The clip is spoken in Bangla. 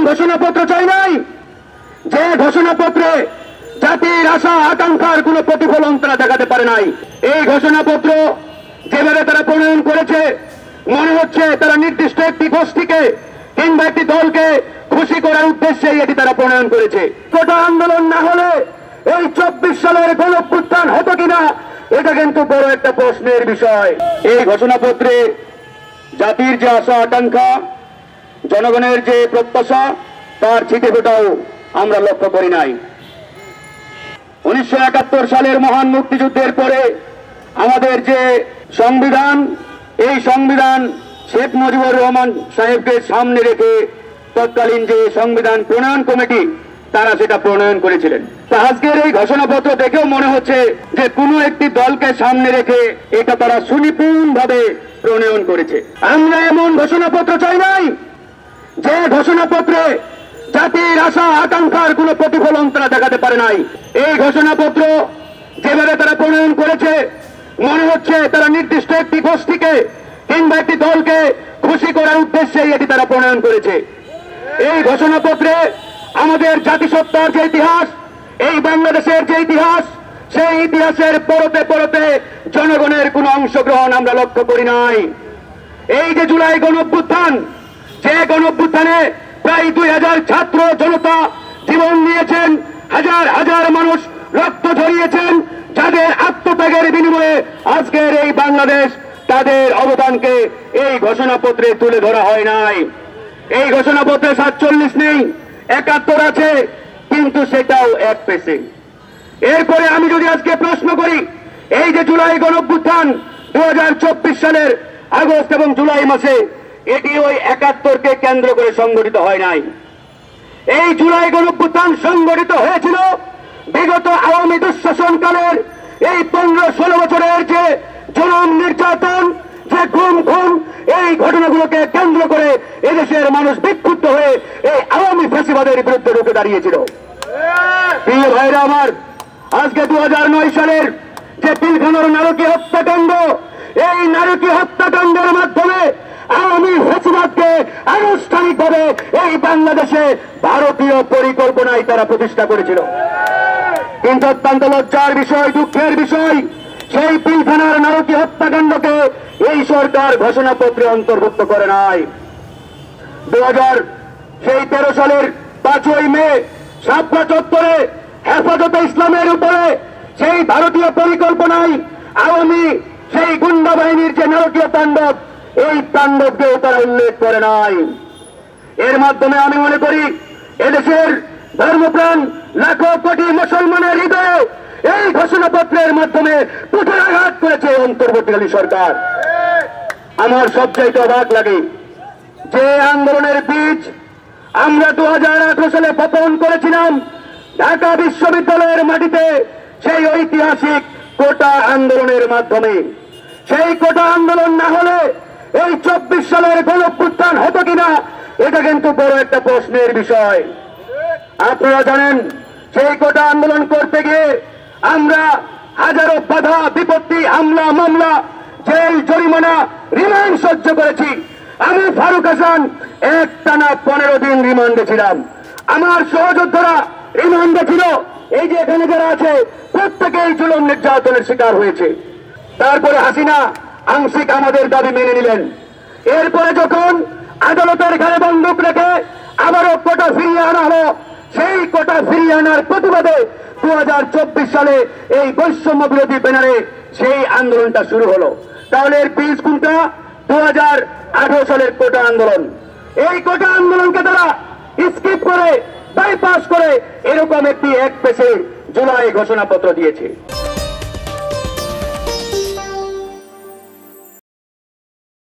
ঘোষণাপত্র চাই নাই, যে ঘোষণাপত্রে জাতির আশা আকাঙ্ক্ষার কোনো প্রতিফলন তারা দেখাতে পারে নাই। এই ঘোষণাপত্র যেভাবে তারা প্রণয়ন করেছে, মনে হচ্ছে তারা নির্দিষ্ট একটি গোষ্ঠীকে কিংবা একটি দলকে খুশি করার উদ্দেশ্যে এটি তারা প্রণয়ন করেছে। কোটা আন্দোলন না হলে এই 24 সালের গণঅভ্যুত্থান হতো কিনা, এটা কিন্তু বড় একটা প্রশ্নের বিষয়। এই ঘোষণাপত্রে জাতির যে আশা আকাঙ্ক্ষা, জনগণের যে প্রত্যাশা, তার ছিটে ফোঁটাও আমরা লক্ষ্য করি নাই। 1971 সালের মহান মুক্তিযুদ্ধের পরে আমাদের যে সংবিধান, এই সংবিধান শেখ মুজিবুর রহমান সাহেবকে সামনে রেখে তৎকালীন যে সংবিধান প্রণয়ন কমিটি, তারা সেটা প্রণয়ন করেছিলেন। তা আজকের এই ঘোষণাপত্র দেখেও মনে হচ্ছে যে কোনো একটি দলকে সামনে রেখে এটা তারা সুনিপুণভাবে প্রণয়ন করেছে। আমরা এমন ঘোষণাপত্র চাই নাই, যে ঘোষণাপত্রে জাতির আশা আকাঙ্ক্ষার কোনো প্রতিফলন তারা দেখাতে পারে নাই। এই ঘোষণাপত্র যেভাবে তারা প্রণয়ন করেছে, মনে হচ্ছে তারা নির্দিষ্ট একটি গোষ্ঠীকে কিংবা একটি দলকে খুশি করার উদ্দেশ্যে এটি তারা প্রণয়ন করেছে। এই ঘোষণাপত্রে আমাদের জাতিসত্তার যে ইতিহাস, এই বাংলাদেশের যে ইতিহাস, সেই ইতিহাসের পরতে পরতে জনগণের কোনো অংশগ্রহণ আমরা লক্ষ্য করি নাই। এই যে জুলাই গণঅভ্যুত্থান, যে গণঅভ্যুত্থানে প্রায় 2000 ছাত্র জনতা জীবন নিয়েছেন, হাজার হাজার মানুষ রক্ত ঝরিয়েছেন, যাদের আত্মত্যাগের বিনিময়ে আজকের এই বাংলাদেশ, তাদের অবদানকে এই ঘোষণাপত্রে তুলে ধরা হয় নাই। এই ঘোষণাপত্রে 47 নেই, 71 আছে, কিন্তু সেটাও এক পেছে। এরপরে আমি যদি আজকে প্রশ্ন করি, এই যে জুলাই গণঅভ্যুত্থান 2024 সালের আগস্ট এবং জুলাই মাসে, এটি ওই 71কে কেন্দ্র করে সংগঠিত হয় নাই। এই জুলাই গণঅভ্যুত্থান সংগঠিত হয়েছিল বিগত আওয়ামী দুঃশাসনকালের এই 15-16 বছরের যে জুলুম নির্যাতন, যে খুন, এই ঘটনাগুলোকে কেন্দ্র করে এদেশের মানুষ বিক্ষুব্ধ হয়ে এই আওয়ামী ফ্যাসিবাদের বিরুদ্ধে রুখে দাঁড়িয়েছিল। প্রিয় ভাইরা আমার, আজকে 2009 সালের যে পিলখানার নারকীয় হত্যাকাণ্ড, এই নারকীয় হত্যাকাণ্ডের মাধ্যমে আওয়ামী ফ্যাসিবাদকে আনুষ্ঠানিকভাবে এই বাংলাদেশে ভারতীয় পরিকল্পনায় তারা প্রতিষ্ঠা করেছিল। কিন্তু অত্যন্ত লজ্জার বিষয়, দুঃখের বিষয়, সেই পিলখানার নারকীয় হত্যাকাণ্ডকে এই সরকার ঘোষণাপত্রে অন্তর্ভুক্ত করে নাই। 2013 সালের 5ই মে শাপলা চত্বরে হেফাজতে ইসলামের উপরে সেই ভারতীয় পরিকল্পনায় আওয়ামী সেই গুন্ডা বাহিনীর যে নারকীয় তাণ্ডব, এই তাণ্ডবকেও তারা উল্লেখ করে নাই। এর মাধ্যমে আমি মনে করি এদেশের ধর্মপ্রাণ লাখো কোটি মুসলমানের হৃদয়ে এই ঘোষণাপত্রের মাধ্যমে কুঠারাঘাত করেছে অন্তর্বর্তীকালী সরকার। আমার সবচাইতে অবাক লাগে যে আন্দোলনের বীজ আমরা 2018 সালে বপন করেছিলাম ঢাকা বিশ্ববিদ্যালয়ের মাটিতে, সেই ঐতিহাসিক কোটা আন্দোলনের মাধ্যমে। সেই কোটা আন্দোলন না হলে এই 24 সালের গণঅভ্যুত্থান হতো কিনা, এটা কিন্তু বড় একটা প্রশ্নের বিষয়। আপনারা জানেন, সেই কোটা আন্দোলন করতে গিয়ে আমরা হাজারো বাধা বিপত্তি, হামলা মামলা, জেল, জরিমানা, রিমান্ড সহ্য করেছি। আমি ফারুক হাসান একটানা 15 দিন রিমান্ডে ছিলাম। আমার সহযোদ্ধারা রিমান্ডে ছিল। এই যে এখানে যারা আছে প্রত্যেকেই জুলুম নির্যাতনের শিকার হয়েছে। তারপরে হাসিনা আংশিক আমাদের দাবি মেনে নিলেন। এরপরে যখন আদালতের ঘাড়ে বন্দুক রেখে আবারও কোটা ফিরিয়ে আনা হলো, সেই কোটা ফিরিয়ে আনার প্রতিবাদে 2024 সালে এই বৈষম্য বিরোধী ব্যানারে সেই আন্দোলনটা শুরু হলো। তাহলে এর বীজ কোনটা? 2018 সালের কোটা আন্দোলন। এই কোটা আন্দোলনকে তারা স্কিপ করে, বাইপাস করে এরকম একটি এক পেশে জুলাই ঘোষণাপত্র দিয়েছে।